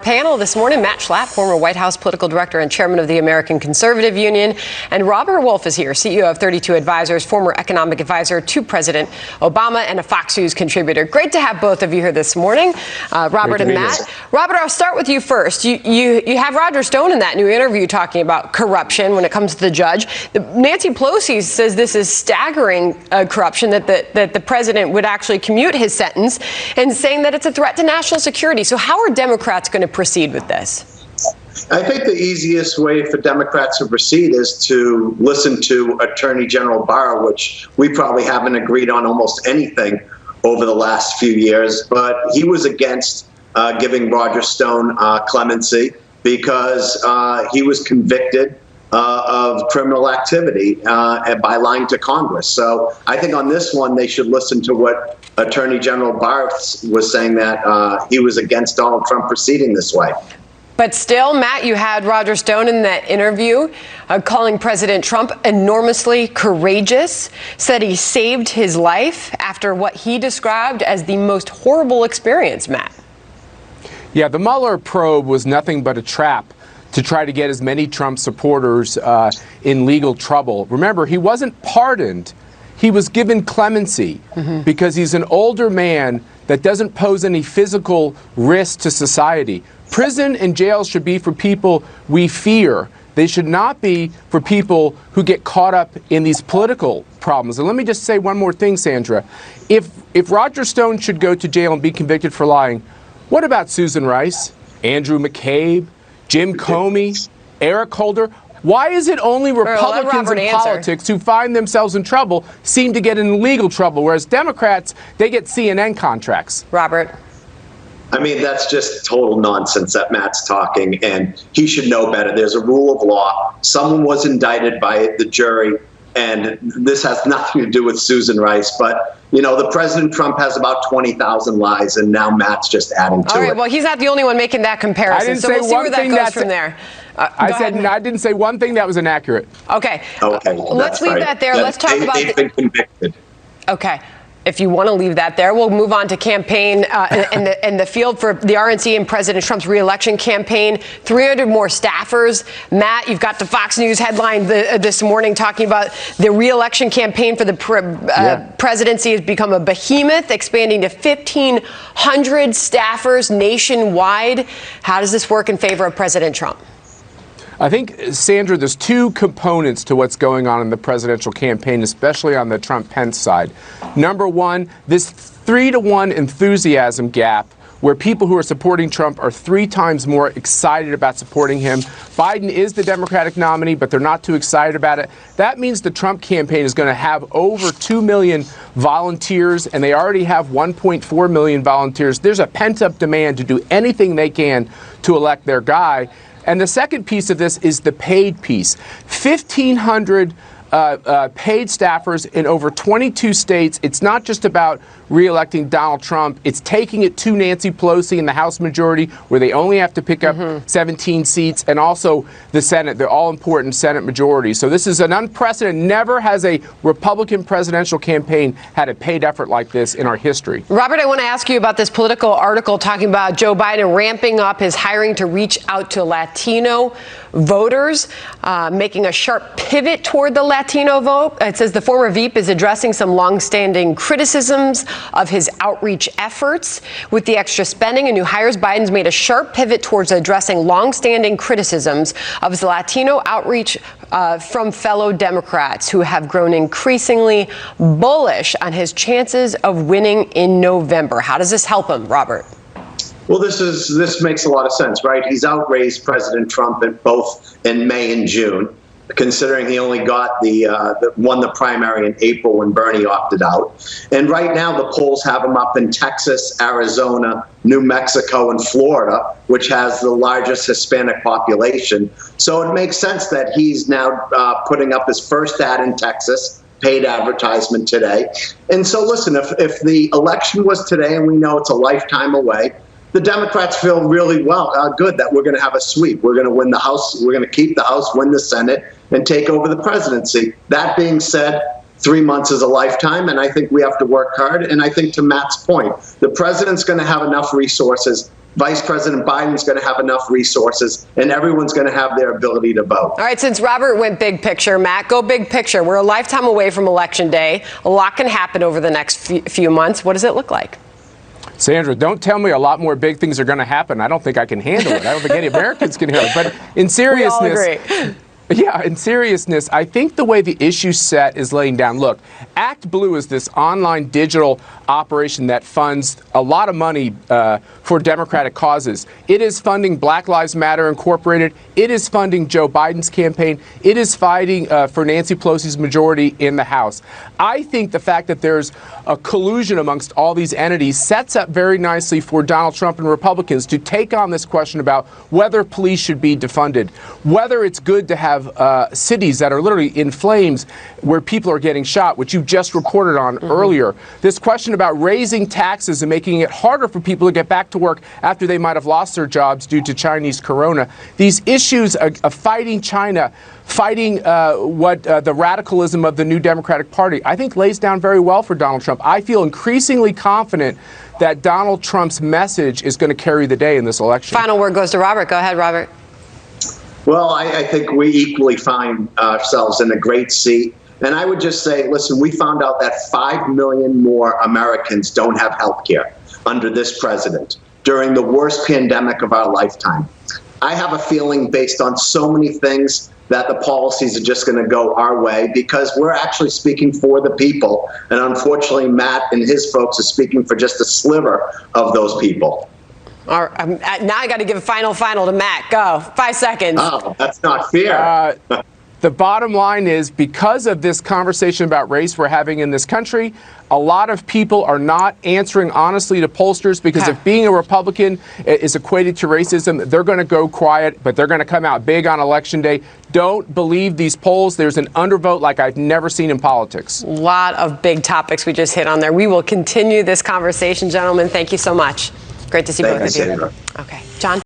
Panel this morning, Matt Schlapp, former White House political director and chairman of the American Conservative Union, and Robert Wolf is here, CEO of 32 Advisors, former economic advisor to President Obama, and a Fox News contributor. Great to have both of you here this morning, Robert and Matt. Robert, I'll start with you first. You have Roger Stone in that new interview talking about corruption when it comes to the judge. Nancy Pelosi says this is staggering corruption, that the president would actually commute his sentence, and saying that it's a threat to national security. So how are Democrats going to proceed with this? I think the easiest way for Democrats to proceed is to listen to Attorney General Barr, which we probably haven't agreed on almost anything over the last few years. But he was against giving Roger Stone clemency because he was convicted of criminal activity by lying to Congress. So I think on this one, they should listen to what Attorney General Barr was saying, that he was against Donald Trump proceeding this way. But still, Matt, you had Roger Stone in that interview calling President Trump enormously courageous, said he saved his life after what he described as the most horrible experience, Matt. Yeah, the Mueller probe was nothing but a trap to try to get as many Trump supporters in legal trouble. Remember, he wasn't pardoned. He was given clemency because he's an older man that doesn't pose any physical risk to society. Prison and jail should be for people we fear. They should not be for people who get caught up in these political problems. And let me just say one more thing, Sandra. If Roger Stone should go to jail and be convicted for lying, what about Susan Rice, Andrew McCabe, Jim Comey, Eric Holder? Why is it only Republicans in politics who find themselves in trouble seem to get in legal trouble, whereas Democrats, they get CNN contracts? Robert. I mean, that's just total nonsense that Matt's talking, and he should know better. There's a rule of law. Someone was indicted by the jury, and this has nothing to do with Susan Rice. But, you know, the President Trump has about 20,000 lies, and now Matt's just adding to it. All right, well, he's not the only one making that comparison, so we'll see where that goes from there. I didn't say one thing that was inaccurate. Okay. Okay. Let's leave that there. Let's talk about they've been convicted. Okay. If you want to leave that there, we'll move on to campaign and the field for the RNC and President Trump's re-election campaign. 300 more staffers. Matt, you've got the Fox News headline this morning talking about the re-election campaign for the presidency has become a behemoth, expanding to 1,500 staffers nationwide. How does this work in favor of President Trump? I think, Sandra, there's two components to what's going on in the presidential campaign, especially on the Trump-Pence side. Number one, this 3-to-1 enthusiasm gap, where people who are supporting Trump are 3 times more excited about supporting him. Biden is the Democratic nominee, but they're not too excited about it. That means the Trump campaign is going to have over 2 million volunteers, and they already have 1.4 million volunteers. There's a pent-up demand to do anything they can to elect their guy. And the second piece of this is the paid piece. 1,500 paid staffers in over 22 states. It's not just about re-electing Donald Trump. It's taking it to Nancy Pelosi in the House majority, where they only have to pick up 17 seats, and also the Senate, the all-important Senate majority. So this is an unprecedented. Never has a Republican presidential campaign had a paid effort like this in our history. Robert, I want to ask you about this political article talking about Joe Biden ramping up his hiring to reach out to Latino voters, making a sharp pivot toward the Latino vote. It says the former VP is addressing some longstanding criticisms of his outreach efforts. With the extra spending and new hires, Biden's made a sharp pivot towards addressing longstanding criticisms of his Latino outreach from fellow Democrats who have grown increasingly bullish on his chances of winning in November. How does this help him, Robert? Well, this makes a lot of sense, right? He's outraised President Trump both in May and June, considering he only got won the primary in April when Bernie opted out. And right now the polls have him up in Texas, Arizona, New Mexico, and Florida, which has the largest Hispanic population. So it makes sense that he's now putting up his first ad in Texas, paid advertisement today. And so listen, if the election was today, and we know it's a lifetime away, the Democrats feel really good that we're going to have a sweep. We're going to win the House. We're going to keep the House, win the Senate, and take over the presidency. That being said, 3 months is a lifetime, and I think we have to work hard. And I think, to Matt's point, the president's going to have enough resources Vice President Biden's going to have enough resources, and everyone's going to have their ability to vote. All right, since Robert went big picture, Matt, go big picture. We're a lifetime away from Election Day. A lot can happen over the next few months. What does it look like? Sandra, don't tell me a lot more big things are going to happen. I don't think I can handle it. I don't think any Americans can handle it. But in seriousness, we all agree. Yeah, in seriousness, I think the way the issue set is laying down. Look, Act Blue is this online digital operation that funds a lot of money for Democratic causes. It is funding Black Lives Matter Incorporated. It is funding Joe Biden's campaign. It is fighting for Nancy Pelosi's majority in the House. I think the fact that there's a collusion amongst all these entities sets up very nicely for Donald Trump and Republicans to take on this question about whether police should be defunded, whether it's good to have cities that are literally in flames where people are getting shot, which you just reported on earlier. This question about raising taxes and making it harder for people to get back to work after they might have lost their jobs due to Chinese corona. These issues of fighting China, fighting the radicalism of the new Democratic Party, I think lays down very well for Donald Trump. I feel increasingly confident that Donald Trump's message is going to carry the day in this election. Final word goes to Robert. Go ahead, Robert. Well, I think we equally find ourselves in a great seat. And I would just say, listen, we found out that 5 million more Americans don't have health care under this president during the worst pandemic of our lifetime. I have a feeling, based on so many things, that the policies are just going to go our way because we're actually speaking for the people. And unfortunately, Matt and his folks are speaking for just a sliver of those people. All right, now I got to give a final to Matt. Go. 5 seconds. Oh, that's not fair. The bottom line is, because of this conversation about race we're having in this country, a lot of people are not answering honestly to pollsters because if being a Republican is equated to racism, they're going to go quiet, but they're going to come out big on Election Day. Don't believe these polls. There's an undervote like I've never seen in politics. A lot of big topics we just hit on there. We will continue this conversation, gentlemen. Thank you so much. Great to see both of you. Sandra. Okay, John.